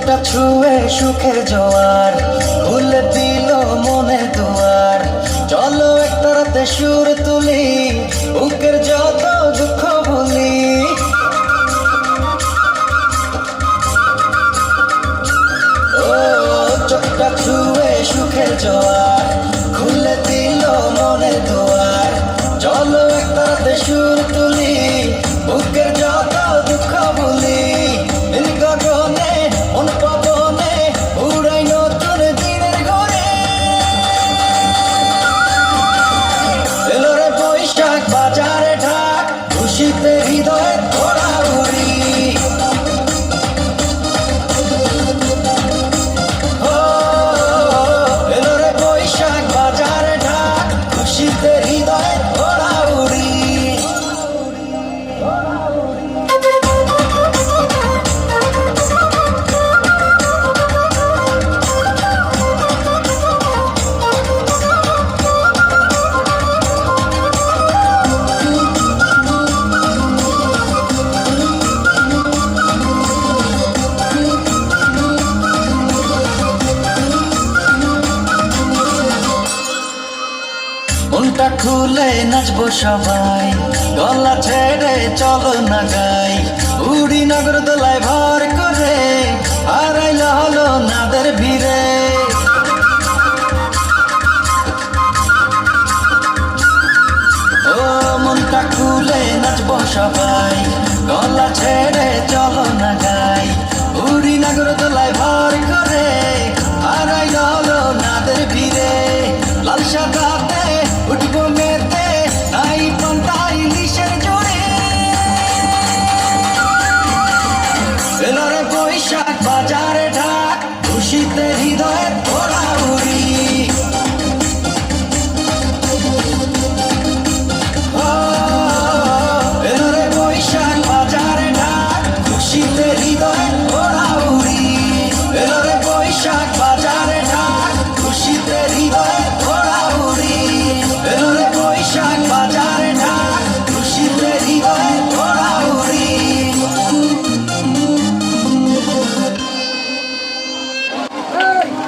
চোখটা ছুঁয়ে সুখের জোয়ার খুলে দিল মনে দুয়ার। চলো একটা রাতে সুর তুলি, বুকের যত দুঃখ ভুলি। ও চোখটা ছুঁয়ে সুখের জোয়ার খুলে দিল মনে দুয়ার। চলো একটা রাতে সুর তুলি, বুকের যত দুঃখ ভুলি। নীল গগনে মন পবনে উড়াই নতুন দিনের ঘরে। এলো রে বৈশাখ বাজারে ঢাক, খুশিতে হৃদয়ে ঘোরাঘুরি। এলো রে বৈশাখ বাজারে ঢাক, খুশিতে হৃদয়ে ঘোরাঘুরি। মনটা খুলে নাচবো সবাই, গলা ছেড়ে চলো না গাই। উড়ি নগর দোলায় ভর করে, হারাইল হলো নাদের ভিড়ে। ও মনটা খুলে নাচবো সবাই, গলা ছেড়ে চলো না গাই। উড়ি নগর